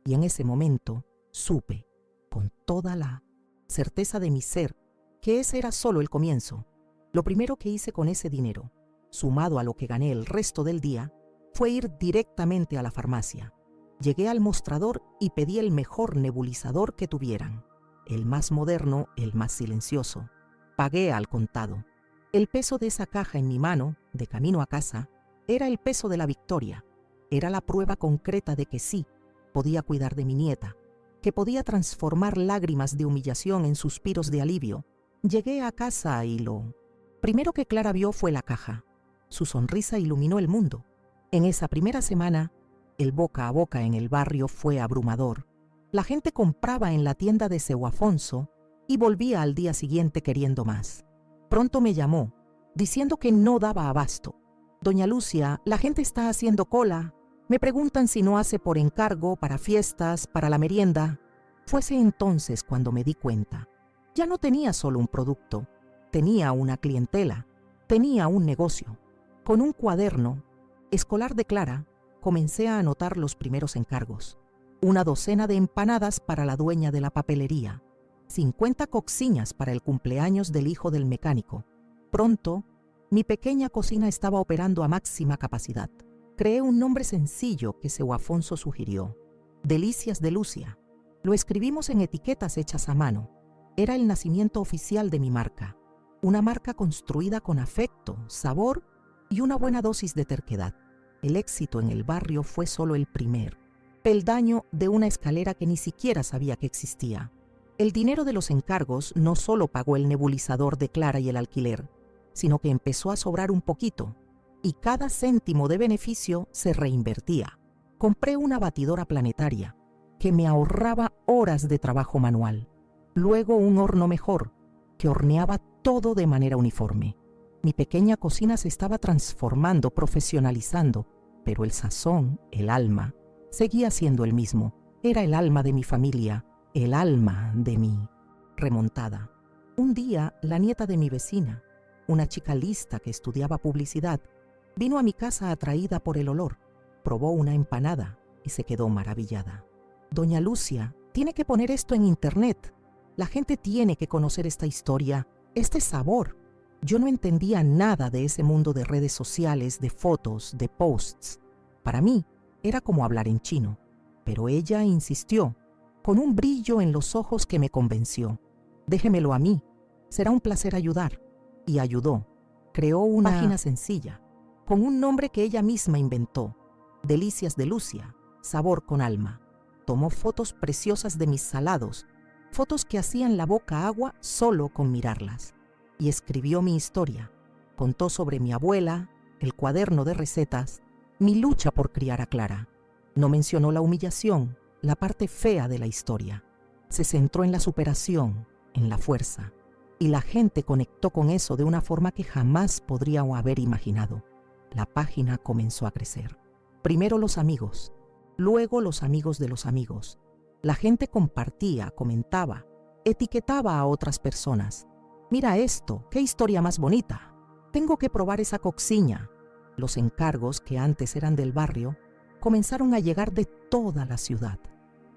S1: Y en ese momento supe, con toda la certeza de mi ser, que ese era solo el comienzo. Lo primero que hice con ese dinero, sumado a lo que gané el resto del día, fue ir directamente a la farmacia. Llegué al mostrador y pedí el mejor nebulizador que tuvieran, el más moderno, el más silencioso. Pagué al contado. El peso de esa caja en mi mano, de camino a casa, era el peso de la victoria. Era la prueba concreta de que sí, podía cuidar de mi nieta, que podía transformar lágrimas de humillación en suspiros de alivio. Llegué a casa y lo primero que Clara vio fue la caja. Su sonrisa iluminó el mundo. En esa primera semana, el boca a boca en el barrio fue abrumador. La gente compraba en la tienda de Seu Afonso y volvía al día siguiente queriendo más. Pronto me llamó, diciendo que no daba abasto. Doña Lucia, la gente está haciendo cola. Me preguntan si no hace por encargo, para fiestas, para la merienda. Fuese entonces cuando me di cuenta. Ya no tenía solo un producto, tenía una clientela, tenía un negocio. Con un cuaderno escolar de Clara, comencé a anotar los primeros encargos. 1 docena de empanadas para la dueña de la papelería, 50 coxiñas para el cumpleaños del hijo del mecánico. Pronto, mi pequeña cocina estaba operando a máxima capacidad. Creé un nombre sencillo que Seu Afonso sugirió: Delicias de Lucia. Lo escribimos en etiquetas hechas a mano. Era el nacimiento oficial de mi marca, una marca construida con afecto, sabor y una buena dosis de terquedad. El éxito en el barrio fue solo el primer peldaño de una escalera que ni siquiera sabía que existía. El dinero de los encargos no solo pagó el nebulizador de Clara y el alquiler, sino que empezó a sobrar un poquito, y cada céntimo de beneficio se reinvertía. Compré una batidora planetaria que me ahorraba horas de trabajo manual. Luego un horno mejor, que horneaba todo de manera uniforme. Mi pequeña cocina se estaba transformando, profesionalizando, pero el sazón, el alma, seguía siendo el mismo. Era el alma de mi familia, el alma de mi remontada. Un día, la nieta de mi vecina, una chica lista que estudiaba publicidad, vino a mi casa atraída por el olor. Probó una empanada y se quedó maravillada. Doña Lucia, tiene que poner esto en internet. La gente tiene que conocer esta historia, este sabor. Yo no entendía nada de ese mundo de redes sociales, de fotos, de posts. Para mí, era como hablar en chino. Pero ella insistió, con un brillo en los ojos que me convenció. Déjemelo a mí, será un placer ayudar. Y ayudó. Creó una página sencilla, con un nombre que ella misma inventó: Delicias de Lucia, sabor con alma. Tomó fotos preciosas de mis salados, fotos que hacían la boca agua solo con mirarlas. Y escribió mi historia. Contó sobre mi abuela, el cuaderno de recetas, mi lucha por criar a Clara. No mencionó la humillación, la parte fea de la historia. Se centró en la superación, en la fuerza. Y la gente conectó con eso de una forma que jamás podría haber imaginado. La página comenzó a crecer. Primero los amigos, luego los amigos de los amigos. La gente compartía, comentaba, etiquetaba a otras personas. Mira esto, qué historia más bonita. Tengo que probar esa coxiña. Los encargos, que antes eran del barrio, comenzaron a llegar de toda la ciudad.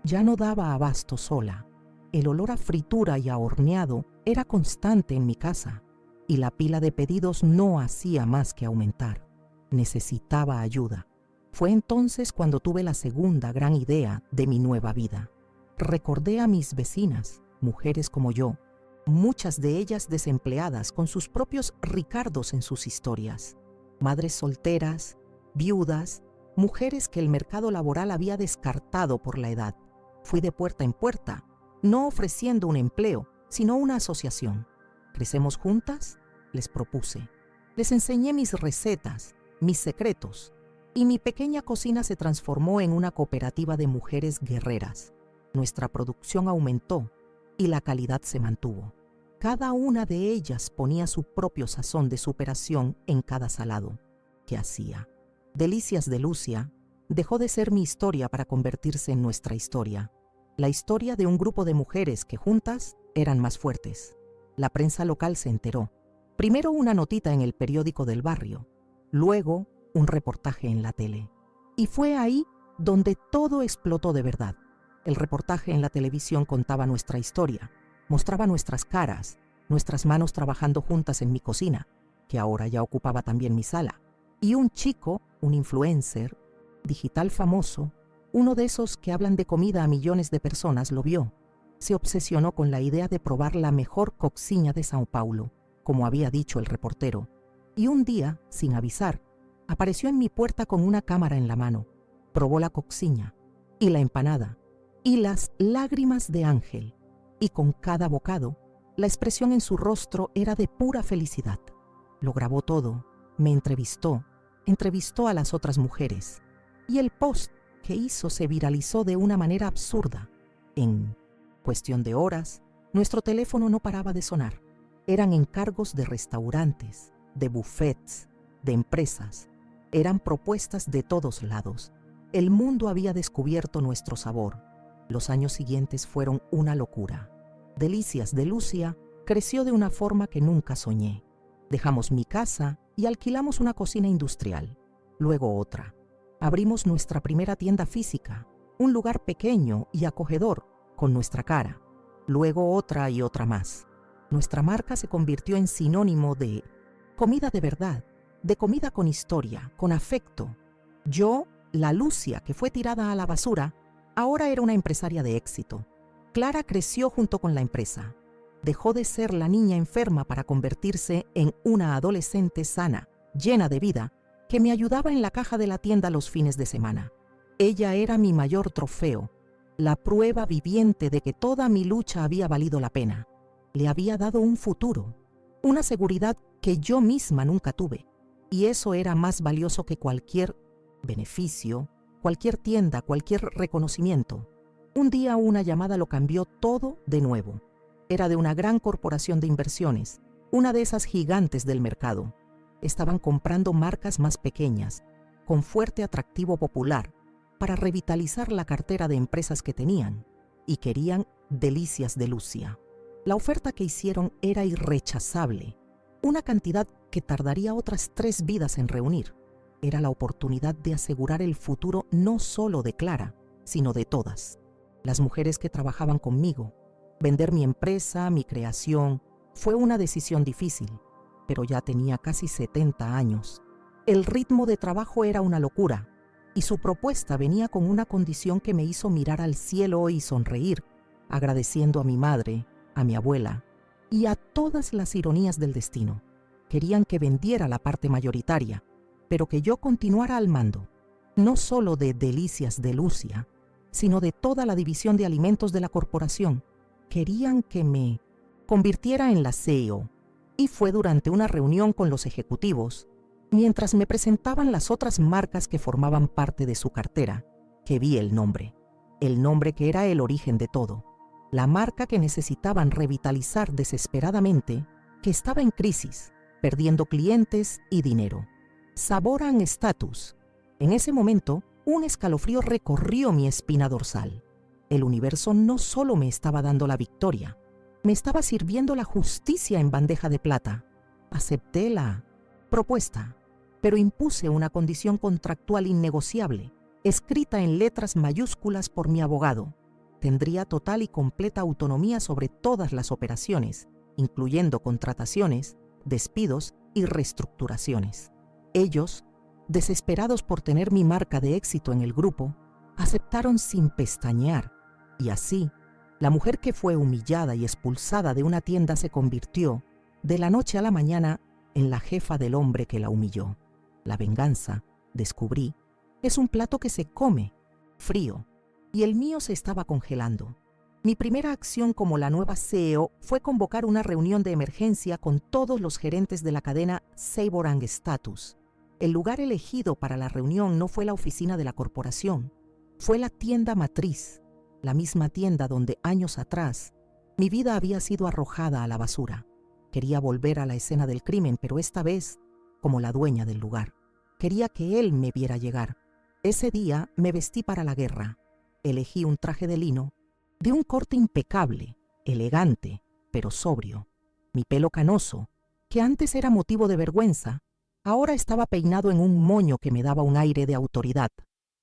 S1: Ya no daba abasto sola. El olor a fritura y a horneado era constante en mi casa, y la pila de pedidos no hacía más que aumentar. Necesitaba ayuda. Fue entonces cuando tuve la segunda gran idea de mi nueva vida. Recordé a mis vecinas, mujeres como yo, muchas de ellas desempleadas con sus propios Ricardos en sus historias. Madres solteras, viudas, mujeres que el mercado laboral había descartado por la edad. Fui de puerta en puerta, no ofreciendo un empleo, sino una asociación. ¿Crecemos juntas?, les propuse. Les enseñé mis recetas, mis secretos, y mi pequeña cocina se transformó en una cooperativa de mujeres guerreras. Nuestra producción aumentó y la calidad se mantuvo. Cada una de ellas ponía su propio sazón de superación en cada salado que hacía. Delicias de Lucia dejó de ser mi historia para convertirse en nuestra historia. La historia de un grupo de mujeres que juntas eran más fuertes. La prensa local se enteró. Primero una notita en el periódico del barrio, luego un reportaje en la tele. Y fue ahí donde todo explotó de verdad. El reportaje en la televisión contaba nuestra historia, mostraba nuestras caras, nuestras manos trabajando juntas en mi cocina. que ahora ya ocupaba también mi sala. Y un chico, un influencer, digital famoso, uno de esos que hablan de comida a millones de personas, lo vio. Se obsesionó con la idea de probar la mejor coxinha de São Paulo, como había dicho el reportero. Y un día, sin avisar, apareció en mi puerta con una cámara en la mano. Probó la coxinha y la empanada y las lágrimas de Ángel. Y con cada bocado, la expresión en su rostro era de pura felicidad. Lo grabó todo, me entrevistó a las otras mujeres. Y el post que hizo se viralizó de una manera absurda. En cuestión de horas, nuestro teléfono no paraba de sonar. Eran encargos de restaurantes, de buffets, de empresas. Eran propuestas de todos lados. El mundo había descubierto nuestro sabor. Los años siguientes fueron una locura. Delicias de Lucia creció de una forma que nunca soñé. Dejamos mi casa y alquilamos una cocina industrial, luego otra. Abrimos nuestra primera tienda física, un lugar pequeño y acogedor, con nuestra cara, luego otra y otra más. Nuestra marca se convirtió en sinónimo de comida de verdad, de comida con historia, con afecto. Yo, la Lucia que fue tirada a la basura, ahora era una empresaria de éxito. Clara creció junto con la empresa. Dejó de ser la niña enferma para convertirse en una adolescente sana, llena de vida, que me ayudaba en la caja de la tienda los fines de semana. Ella era mi mayor trofeo, la prueba viviente de que toda mi lucha había valido la pena. Le había dado un futuro, una seguridad que yo misma nunca tuve, y eso era más valioso que cualquier beneficio, cualquier tienda, cualquier reconocimiento. Un día una llamada lo cambió todo de nuevo. Era de una gran corporación de inversiones, una de esas gigantes del mercado. Estaban comprando marcas más pequeñas, con fuerte atractivo popular, para revitalizar la cartera de empresas que tenían, y querían Delicias de Lucia. La oferta que hicieron era irrechazable, una cantidad que tardaría otras 3 vidas en reunir. Era la oportunidad de asegurar el futuro no solo de Clara, sino de todas. Las mujeres que trabajaban conmigo. Vender mi empresa, mi creación, fue una decisión difícil, pero ya tenía casi 70 años. El ritmo de trabajo era una locura, y su propuesta venía con una condición que me hizo mirar al cielo y sonreír, agradeciendo a mi madre, a mi abuela, y a todas las ironías del destino. Querían que vendiera la parte mayoritaria, pero que yo continuara al mando, no solo de Delicias de Lucia, sino de toda la división de alimentos de la corporación. Querían que me convirtiera en la CEO, y fue durante una reunión con los ejecutivos, mientras me presentaban las otras marcas que formaban parte de su cartera, que vi el nombre que era el origen de todo, la marca que necesitaban revitalizar desesperadamente, que estaba en crisis, perdiendo clientes y dinero. Saboran Status. En ese momento, un escalofrío recorrió mi espina dorsal. El universo no solo me estaba dando la victoria, me estaba sirviendo la justicia en bandeja de plata. Acepté la propuesta, pero impuse una condición contractual innegociable, escrita en letras mayúsculas por mi abogado. Tendría total y completa autonomía sobre todas las operaciones, incluyendo contrataciones, despidos y reestructuraciones. Ellos, desesperados por tener mi marca de éxito en el grupo, aceptaron sin pestañear, y así, la mujer que fue humillada y expulsada de una tienda se convirtió, de la noche a la mañana, en la jefa del hombre que la humilló. La venganza, descubrí, es un plato que se come, frío, y el mío se estaba congelando. Mi primera acción como la nueva CEO fue convocar una reunión de emergencia con todos los gerentes de la cadena Saboran Status. El lugar elegido para la reunión no fue la oficina de la corporación, fue la tienda matriz, la misma tienda donde años atrás mi vida había sido arrojada a la basura. Quería volver a la escena del crimen, pero esta vez como la dueña del lugar. Quería que él me viera llegar. Ese día me vestí para la guerra. Elegí un traje de lino, de un corte impecable, elegante, pero sobrio. Mi pelo canoso, que antes era motivo de vergüenza, ahora estaba peinado en un moño que me daba un aire de autoridad.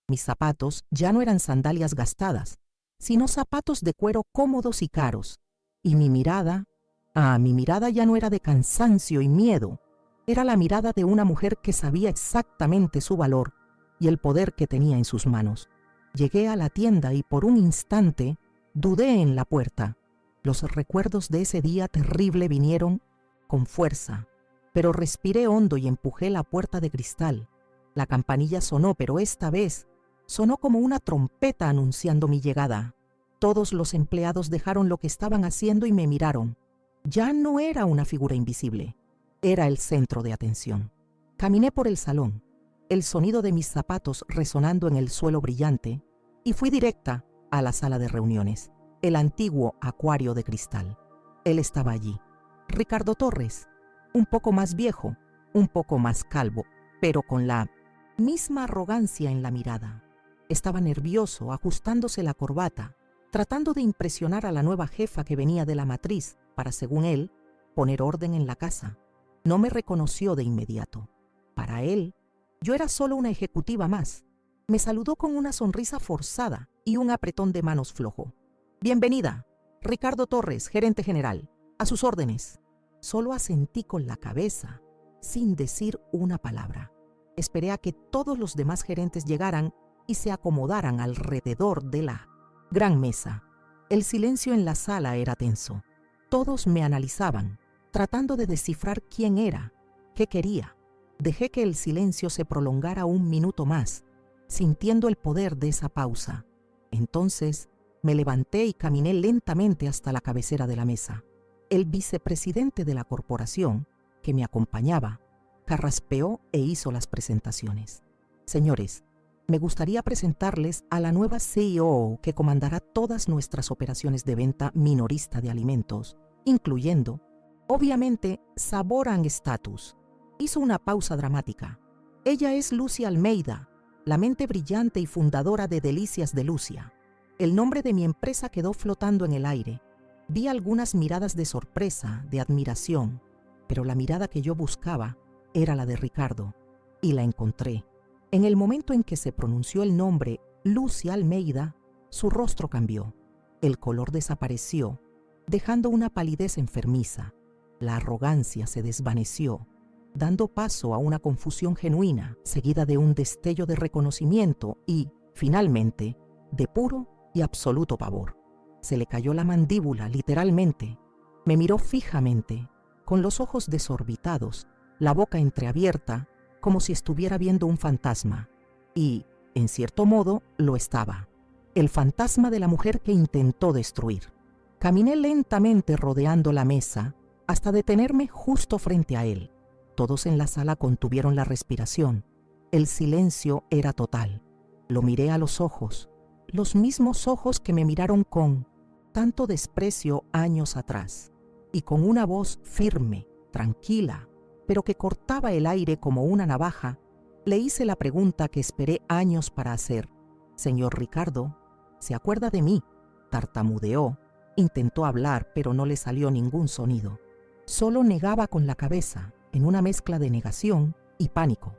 S1: Mis zapatos ya no eran sandalias gastadas, sino zapatos de cuero cómodos y caros. Y mi mirada ya no era de cansancio y miedo, Era la mirada de una mujer que sabía exactamente su valor y el poder que tenía en sus manos. Llegué a la tienda y por un instante dudé en la puerta. Los recuerdos de ese día terrible vinieron con fuerza, pero respiré hondo y empujé la puerta de cristal. La campanilla sonó, pero esta vez sonó como una trompeta anunciando mi llegada. Todos los empleados dejaron lo que estaban haciendo y me miraron. Ya no era una figura invisible, era el centro de atención. Caminé por el salón, el sonido de mis zapatos resonando en el suelo brillante, y fui directa a la sala de reuniones, el antiguo acuario de cristal. Él estaba allí, Ricardo Torres, un poco más viejo, un poco más calvo, pero con la misma arrogancia en la mirada. Estaba nervioso, ajustándose la corbata, tratando de impresionar a la nueva jefa que venía de la matriz para, según él, poner orden en la casa. No me reconoció de inmediato. Para él, yo era solo una ejecutiva más. Me saludó con una sonrisa forzada y un apretón de manos flojo. «Bienvenida, Ricardo Torres, gerente general. A sus órdenes». Solo asentí con la cabeza, sin decir una palabra. Esperé a que todos los demás gerentes llegaran y se acomodaran alrededor de la gran mesa. El silencio en la sala era tenso. Todos me analizaban, tratando de descifrar quién era, qué quería. Dejé que el silencio se prolongara un minuto más, sintiendo el poder de esa pausa. Entonces me levanté y caminé lentamente hasta la cabecera de la mesa. El vicepresidente de la corporación, que me acompañaba, carraspeó e hizo las presentaciones. «Señores, me gustaría presentarles a la nueva CEO que comandará todas nuestras operaciones de venta minorista de alimentos, incluyendo, obviamente, Sabor and Status». Hizo una pausa dramática. «Ella es Lucia Almeida, la mente brillante y fundadora de Delicias de Lucia». El nombre de mi empresa quedó flotando en el aire. Vi algunas miradas de sorpresa, de admiración, pero la mirada que yo buscaba era la de Ricardo, y la encontré. En el momento en que se pronunció el nombre Lucia Almeida, su rostro cambió. El color desapareció, dejando una palidez enfermiza. La arrogancia se desvaneció, dando paso a una confusión genuina, seguida de un destello de reconocimiento y, finalmente, de puro y absoluto pavor. Se le cayó la mandíbula, literalmente. Me miró fijamente, con los ojos desorbitados, la boca entreabierta, como si estuviera viendo un fantasma. Y, en cierto modo, lo estaba. El fantasma de la mujer que intentó destruir. Caminé lentamente rodeando la mesa hasta detenerme justo frente a él. Todos en la sala contuvieron la respiración. El silencio era total. Lo miré a los ojos, los mismos ojos que me miraron con tanto desprecio años atrás, y con una voz firme, tranquila, pero que cortaba el aire como una navaja, le hice la pregunta que esperé años para hacer. «Señor Ricardo, ¿se acuerda de mí?». Tartamudeó, intentó hablar, pero no le salió ningún sonido. Solo negaba con la cabeza, en una mezcla de negación y pánico.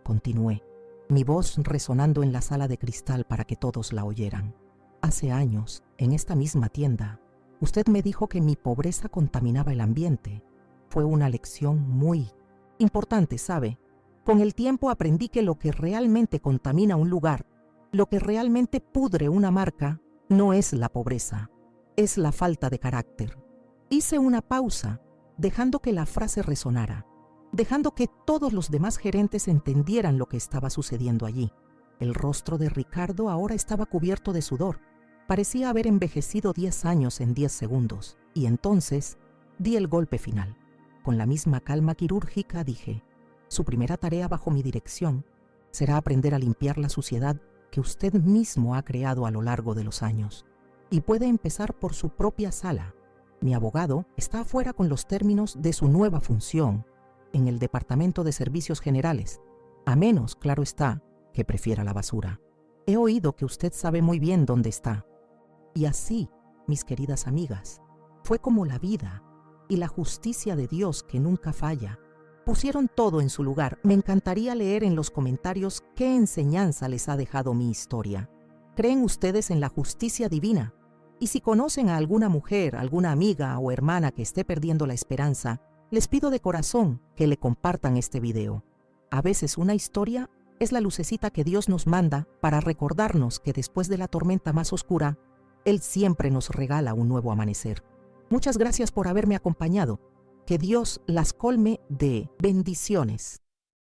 S1: Continué, mi voz resonando en la sala de cristal para que todos la oyeran. «Hace años, en esta misma tienda, usted me dijo que mi pobreza contaminaba el ambiente. Fue una lección muy importante, ¿sabe? Con el tiempo aprendí que lo que realmente contamina un lugar, lo que realmente pudre una marca, no es la pobreza, es la falta de carácter». Hice una pausa, dejando que la frase resonara, dejando que todos los demás gerentes entendieran lo que estaba sucediendo allí. El rostro de Ricardo ahora estaba cubierto de sudor. Parecía haber envejecido 10 años en 10 segundos, y entonces di el golpe final. Con la misma calma quirúrgica dije: «Su primera tarea bajo mi dirección será aprender a limpiar la suciedad que usted mismo ha creado a lo largo de los años. Y puede empezar por su propia sala. Mi abogado está afuera con los términos de su nueva función en el Departamento de Servicios Generales, a menos, claro está, que prefiera la basura. He oído que usted sabe muy bien dónde está». Y así, mis queridas amigas, fue como la vida y la justicia de Dios, que nunca falla, pusieron todo en su lugar. Me encantaría leer en los comentarios qué enseñanza les ha dejado mi historia. ¿Creen ustedes en la justicia divina? Y si conocen a alguna mujer, alguna amiga o hermana que esté perdiendo la esperanza, Les pido de corazón que le compartan este video. A veces una historia es la lucecita que Dios nos manda para recordarnos que después de la tormenta más oscura, Él siempre nos regala un nuevo amanecer. Muchas gracias por haberme acompañado. Que Dios las colme de bendiciones.